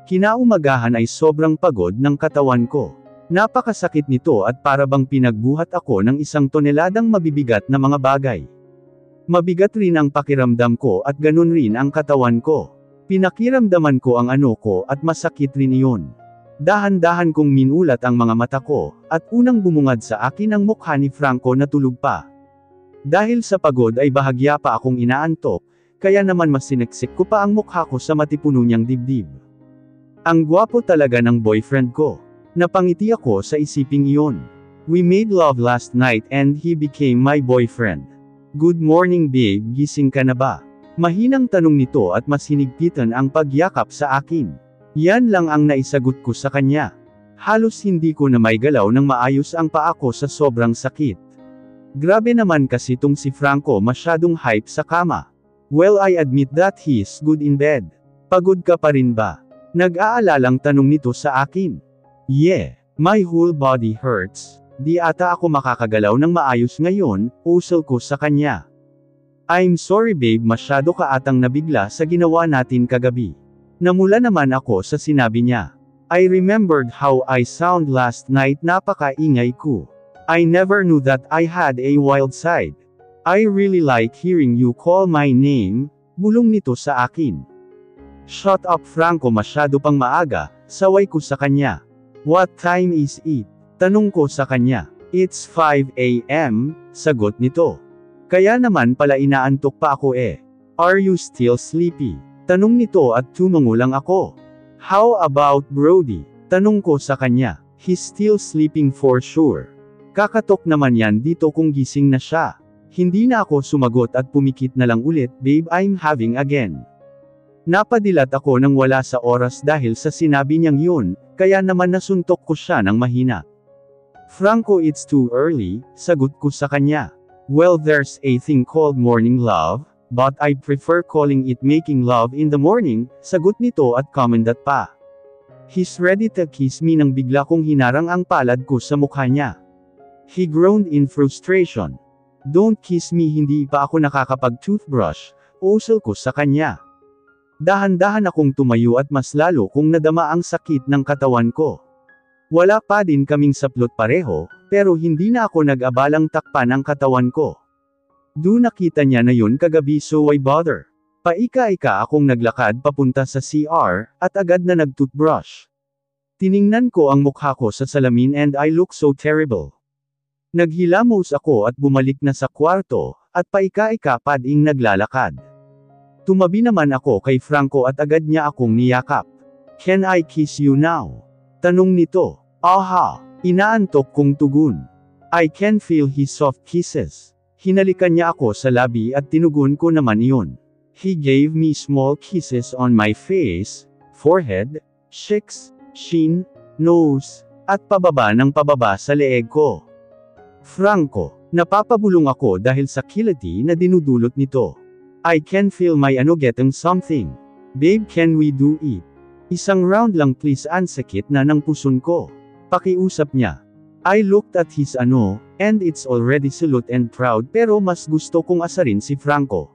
Kinaumagahan ay sobrang pagod ng katawan ko. Napakasakit nito at para bang pinagbuhat ako ng 1 toneladang mabibigat na mga bagay. Mabigat rin ang pakiramdam ko at ganun rin ang katawan ko. Pinakiramdaman ko ang ano ko at masakit rin iyon. Dahan-dahan kong minulat ang mga mata ko, at unang bumungad sa akin ang mukha ni Franco na tulog pa. Dahil sa pagod ay bahagya pa akong inaantok, kaya naman mas siniksik ko pa ang mukha ko sa matipuno niyang dibdib. Ang gwapo talaga ng boyfriend ko. Napangiti ako sa isiping iyon. We made love last night and he became my boyfriend. Good morning babe, gising ka na ba? Mahinang tanong nito at mas hinigpitan ang pagyakap sa akin. Yan lang ang naisagot ko sa kanya. Halos hindi ko na maigalaw ng maayos ang paa ko sa sobrang sakit. Grabe naman kasi tong si Franco, masyadong hype sa kama. Well, I admit that he's good in bed. Pagod ka pa rin ba? Nag-aalalang tanong nito sa akin. Yeah, my whole body hurts. Di ata ako makakagalaw ng maayos ngayon, usal ko sa kanya. I'm sorry babe, masyado ka atang nabigla sa ginawa natin kagabi. Namula naman ako sa sinabi niya. I remembered how I sound last night, napaka-ingay ko. I never knew that I had a wild side. I really like hearing you call my name, bulong nito sa akin. Shut up Franco, masyado pang maaga, saway ko sa kanya. What time is it? Tanong ko sa kanya. It's 5 a.m., sagot nito. Kaya naman pala inaantok pa ako eh. Are you still sleepy? Tanong nito at tumango lang ako. How about Brody? Tanong ko sa kanya. He's still sleeping for sure. Kakatok naman yan dito kung gising na siya. Hindi na ako sumagot at pumikit na lang ulit, babe I'm having again. Napadilat ako nang wala sa oras dahil sa sinabi niyang yun, kaya naman nasuntok ko siya ng mahina. Franco, it's too early, sagot ko sa kanya. Well, there's a thing called morning love, but I prefer calling it making love in the morning, sagot nito at commendat pa. He's ready to kiss me nang bigla kong hinarang ang palad ko sa mukha niya. He groaned in frustration. Don't kiss me, hindi pa ako nakakapag-toothbrush, usal ko sa kanya. Dahan-dahan akong tumayo at mas lalo kong nadama ang sakit ng katawan ko. Wala pa din kaming saplot pareho, pero hindi na ako nag-abalang takpan ang katawan ko. Doon nakita niya na yun kagabi so why bother? Paika-ika akong naglakad papunta sa CR, at agad na nag-toothbrush. Tiningnan ko ang mukha ko sa salamin and I look so terrible. Naghilamos ako at bumalik na sa kwarto, at paika-ika pa ding naglalakad. Tumabi naman ako kay Franco at agad niya akong niyakap. Can I kiss you now? Tanong nito. Aha! Inaantok kong tugon. I can feel his soft kisses. Hinalikan niya ako sa labi at tinugon ko naman iyon. He gave me small kisses on my face, forehead, cheeks, chin, nose, at pababa ng pababa sa leeg ko. Franco, napapabulong ako dahil sa kiliti na dinudulot nito. I can feel my getting something. Babe, can we do it? Isang round lang please, ansakit na ng puson ko. Pakiusap niya. I looked at his and it's already salute and proud pero mas gusto kong asarin si Franco.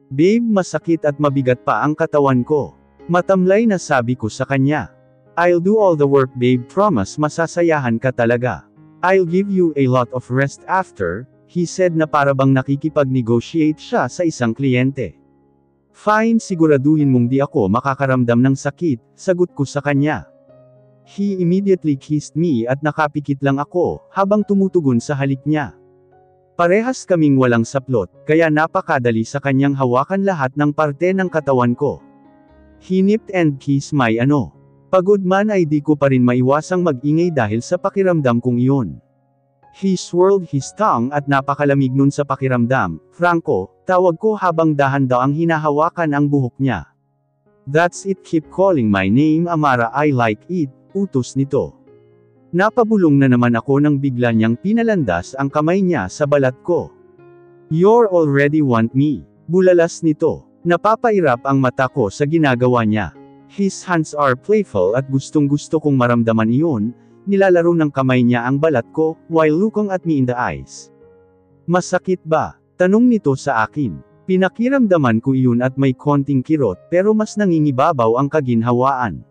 Babe, masakit at mabigat pa ang katawan ko. Matamlay na sabi ko sa kanya. I'll do all the work babe, promise masasayahan ka talaga. I'll give you a lot of rest after, he said na parabang nakikipag-negotiate siya sa isang kliyente. Fine, siguraduhin mong di ako makakaramdam ng sakit, sagot ko sa kanya. He immediately kissed me at nakapikit lang ako, habang tumutugon sa halik niya. Parehas kaming walang saplot, kaya napakadali sa kanyang hawakan lahat ng parte ng katawan ko. He nipped and kissed my Pagod man ay di ko pa rin maiwasang mag-ingay dahil sa pakiramdam kong iyon. He swirled his tongue at napakalamig nun sa pakiramdam. Franco, tawag ko habang dahan-dahang hinahawakan ang buhok niya. That's it, keep calling my name Amara, I like it, utos nito. Napabulong na naman ako nang bigla niyang pinalandas ang kamay niya sa balat ko. You're already want me, bulalas nito. Napapairap ang mata ko sa ginagawa niya. His hands are playful at gustong-gusto kong maramdaman iyon. Nilalaro ng kamay niya ang balat ko, while looking at me in the eyes. Masakit ba? Tanong nito sa akin. Pinakiramdaman ko iyon at may konting kirot pero mas nangingibabaw ang kaginhawaan.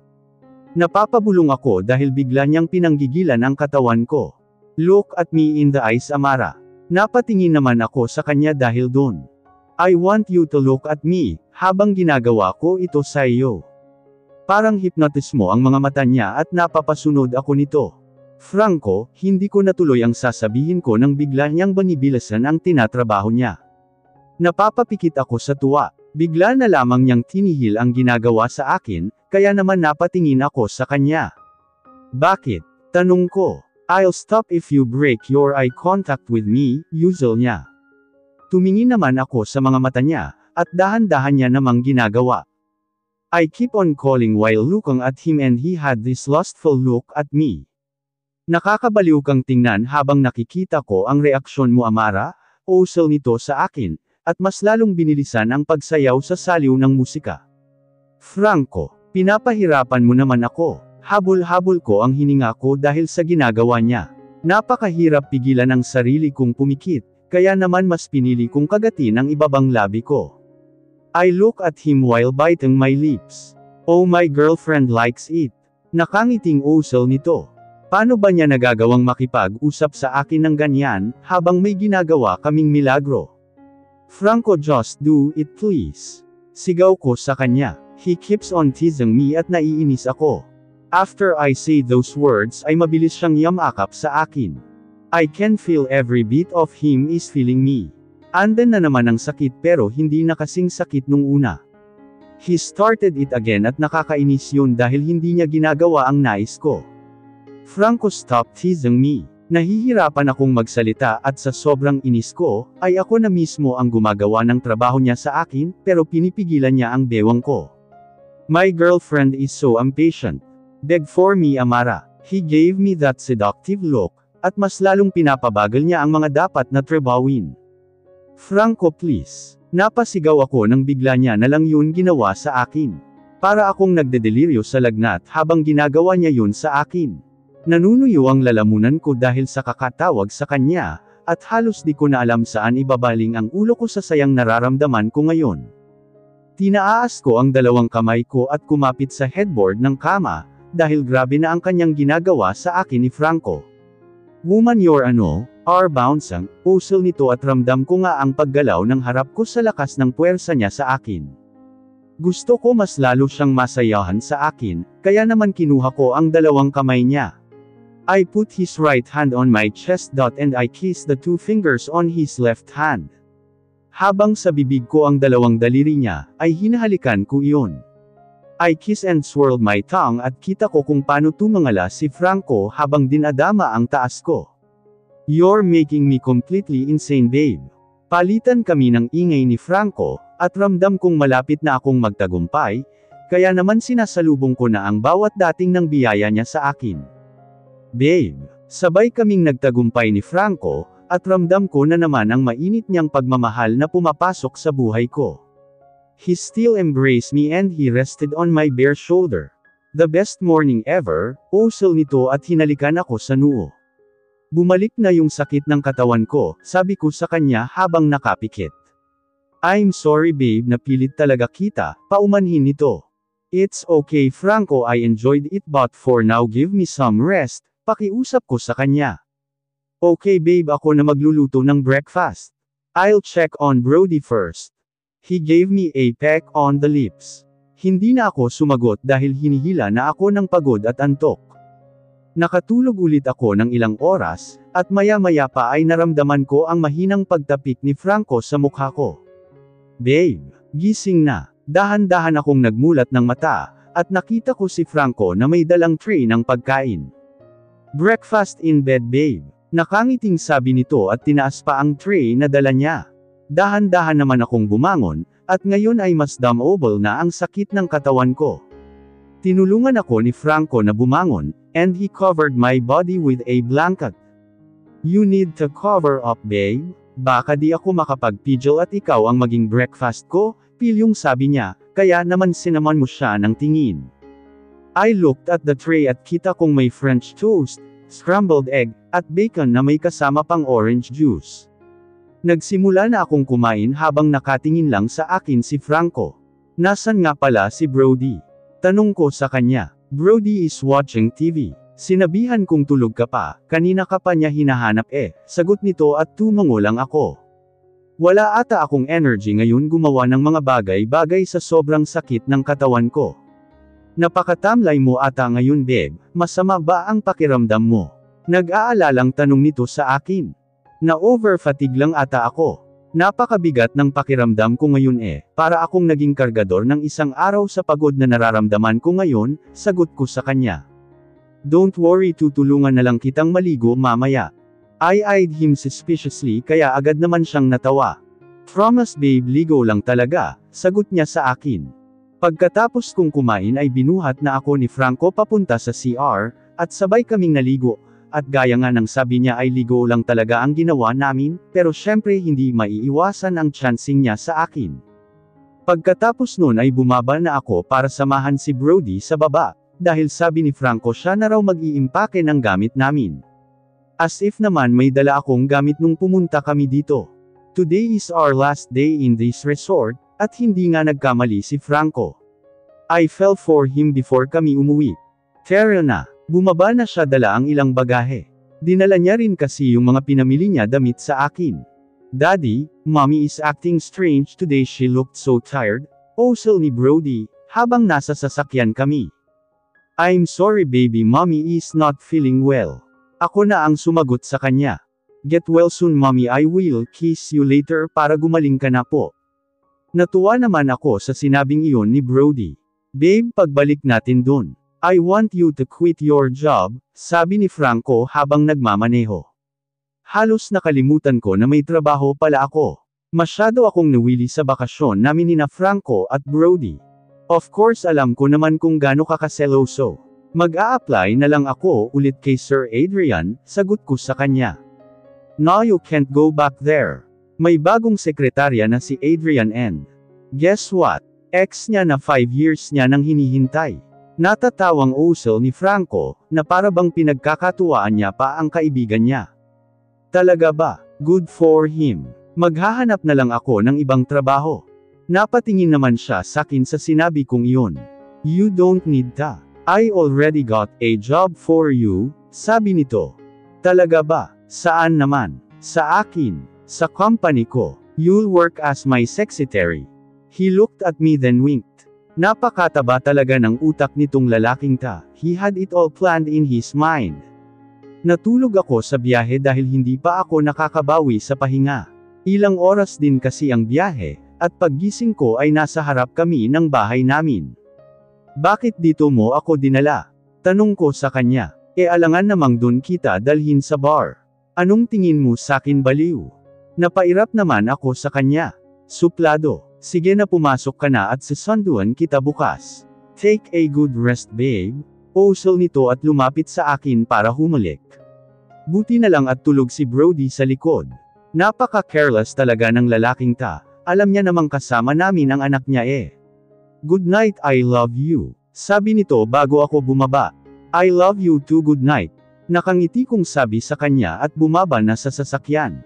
Napapabulong ako dahil bigla niyang pinanggigilan ang katawan ko. Look at me in the eyes, Amara. Napatingin naman ako sa kanya dahil doon. I want you to look at me, habang ginagawa ko ito sa iyo. Parang hipnotismo ang mga mata niya at napapasunod ako nito. Franco, hindi ko natuloy ang sasabihin ko nang bigla niyang banibilasan ang tinatrabaho niya. Napapapikit ako sa tuwa. Bigla na lamang niyang tinihil ang ginagawa sa akin, kaya naman napatingin ako sa kanya. Bakit? Tanong ko. I'll stop if you break your eye contact with me, usual niya. Tumingin naman ako sa mga mata niya, at dahan-dahan niya namang ginagawa. I keep on calling while looking at him and he had this lustful look at me. Nakakabaliw kang tingnan habang nakikita ko ang reaksyon mo, Amara, usual nito sa akin, at mas lalong binilisan ang pagsayaw sa saliw ng musika. Franco, pinapahirapan mo naman ako. Habol-habol ko ang hininga ko dahil sa ginagawa niya. Napakahirap pigilan ang sarili kong pumikit, kaya naman mas pinili kong kagatin ang ibabang labi ko. I look at him while biting my lips. Oh, my girlfriend likes it. Nakangiting usual nito. Paano ba niya nagagawang makipag-usap sa akin ng ganyan, habang may ginagawa kaming milagro? Franco, just do it please. Sigaw ko sa kanya. He keeps on teasing me at naiinis ako. After I say those words ay mabilis siyang yamakap sa akin. I can feel every bit of him is feeling me. Andan na naman ang sakit pero hindi na kasing sakit nung una. He started it again at nakakainis yun dahil hindi niya ginagawa ang nais ko. Franco, stop teasing me. Nahihirapan akong magsalita at sa sobrang inis ko, ay ako na mismo ang gumagawa ng trabaho niya sa akin, pero pinipigilan niya ang bewang ko. My girlfriend is so impatient. Beg for me, Amara. He gave me that seductive look, at mas lalong pinapabagal niya ang mga dapat na trebawin. Franco, please. Napasigaw ako nang bigla niya na lang yun ginawa sa akin. Para akong nagdedeliryo sa lagnat habang ginagawa niya yun sa akin. Nanunuyo ang lalamunan ko dahil sa kakatawag sa kanya, at halos di ko na alam saan ibabaling ang ulo ko sa sayang nararamdaman ko ngayon. Tinaas ko ang dalawang kamay ko at kumapit sa headboard ng kama, dahil grabe na ang kanyang ginagawa sa akin ni Franco. Woman, you're bouncing, puzzle nito at ramdam ko nga ang paggalaw ng harap ko sa lakas ng puwersa niya sa akin. Gusto ko mas lalo siyang masayahan sa akin, kaya naman kinuha ko ang dalawang kamay niya. I put his right hand on my chest and I kissed the two fingers on his left hand. Habang sa bibig ko ang dalawang daliri niya, ay hinahalikan ko iyon. I kiss and swirled my tongue at kita ko kung paano tumangala si Franco habang dinadama ang taas ko. You're making me completely insane, babe. Palitan kami ng ingay ni Franco, at ramdam kong malapit na akong magtagumpay, kaya naman sinasalubong ko na ang bawat dating ng biyaya niya sa akin. Babe, sabay kaming nagtagumpay ni Franco, at ramdam ko na naman ang mainit niyang pagmamahal na pumapasok sa buhay ko. He still embraced me and he rested on my bare shoulder. The best morning ever, usul nito at hinalikan ako sa noo. Bumalik na yung sakit ng katawan ko, sabi ko sa kanya habang nakapikit. I'm sorry babe, napilit talaga kita, paumanhin nito. It's okay Franco, I enjoyed it but for now give me some rest, pakiusap ko sa kanya. Okay babe, ako na magluluto ng breakfast. I'll check on Brody first. He gave me a peck on the lips. Hindi na ako sumagot dahil hinihila na ako ng pagod at antok. Nakatulog ulit ako ng ilang oras, at maya-maya pa ay naramdaman ko ang mahinang pagtapik ni Franco sa mukha ko. Babe, gising na. Dahan-dahan akong nagmulat ng mata, at nakita ko si Franco na may dalang tray ng pagkain. Breakfast in bed babe. Nakangiting sabi nito at tinaas pa ang tray na dala niya. Dahan-dahan naman akong bumangon, at ngayon ay mas damable na ang sakit ng katawan ko. Tinulungan ako ni Franco na bumangon, and he covered my body with a blanket. You need to cover up babe. Baka di ako makapagpidgel at ikaw ang maging breakfast ko, pilyong sabi niya, kaya naman sinaman mo siya ng tingin. I looked at the tray at kita kong may French toast, scrambled egg, at bacon na may kasama pang orange juice. Nagsimula na akong kumain habang nakatingin lang sa akin si Franco. Nasaan nga pala si Brody? Tanong ko sa kanya. Brody is watching TV. Sinabihan kong tulog ka pa, kanina ka pa niya hinahanap sagot nito at tumango lang ako. Wala ata akong energy ngayon gumawa ng mga bagay-bagay sa sobrang sakit ng katawan ko. Napakatamlay mo ata ngayon babe, masama ba ang pakiramdam mo? Nag-aalalang tanong nito sa akin. Na-overfatigue lang ata ako. Napakabigat ng pakiramdam ko ngayon para akong naging kargador ng isang araw sa pagod na nararamdaman ko ngayon, sagot ko sa kanya. Don't worry, tutulungan na lang kitang maligo mamaya. I eyed him suspiciously kaya agad naman siyang natawa. Promise babe, ligo lang talaga, sagot niya sa akin. Pagkatapos kong kumain ay binuhat na ako ni Franco papunta sa CR, at sabay kaming naligo. At gaya nga ng sabi niya ay ligo lang talaga ang ginawa namin, pero syempre hindi maiiwasan ang chancing niya sa akin. Pagkatapos nun ay bumaba na ako para samahan si Brody sa baba, dahil sabi ni Franco siya na raw mag-iimpake ng gamit namin. As if naman may dala akong gamit nung pumunta kami dito. Today is our last day in this resort, at hindi nga nagkamali si Franco. I fell for him before kami umuwi. Tara na. Bumaba na siya, dala ang ilang bagahe. Dinala niya rin kasi yung mga pinamili niya damit sa akin. Daddy, mommy is acting strange today, she looked so tired, osel ni Brody, habang nasa sasakyan kami. I'm sorry baby, mommy is not feeling well. Ako na ang sumagot sa kanya. Get well soon mommy, I will kiss you later para gumaling ka na po. Natuwa naman ako sa sinabing iyon ni Brody. Babe, pagbalik natin dun. I want you to quit your job, sabi ni Franco habang nagmamaneho. Halos nakalimutan ko na may trabaho pala ako. Masyado akong nawili sa bakasyon namin nina Franco at Brody. Of course alam ko naman kung gaano kakaseloso. Mag-a-apply na lang ako ulit kay Sir Adrian, sagot ko sa kanya. No, you can't go back there. May bagong sekretarya na si Adrian and guess what? Ex niya na 5 years niya nang hinihintay. Natatawang osel ni Franco, na para bang pinagkakatuwaan niya pa ang kaibigan niya. Talaga ba? Good for him. Maghahanap na lang ako ng ibang trabaho. Napatingin naman siya sakin sa sinabi kong iyon. You don't need that. I already got a job for you, sabi nito. Talaga ba? Saan naman? Sa akin. Sa company ko. You'll work as my secretary. He looked at me then winked. Napakataba talaga ng utak nitong lalaking ta, he had it all planned in his mind. Natulog ako sa biyahe dahil hindi pa ako nakakabawi sa pahinga. Ilang oras din kasi ang biyahe, at paggising ko ay nasa harap kami ng bahay namin. Bakit dito mo ako dinala? Tanong ko sa kanya. Alangan namang dun kita dalhin sa bar. Anong tingin mo sakin baliw? Napairap naman ako sa kanya. Suplado. Sige na, pumasok ka na at sasunduan kita bukas. Take a good rest babe. Osel nito at lumapit sa akin para humalik. Buti na lang at tulog si Brody sa likod. Napaka-careless talaga ng lalaking ta, alam niya namang kasama namin ang anak niya Good night, I love you. Sabi nito bago ako bumaba. I love you too, good night. Nakangiti kong sabi sa kanya at bumaba na sa sasakyan.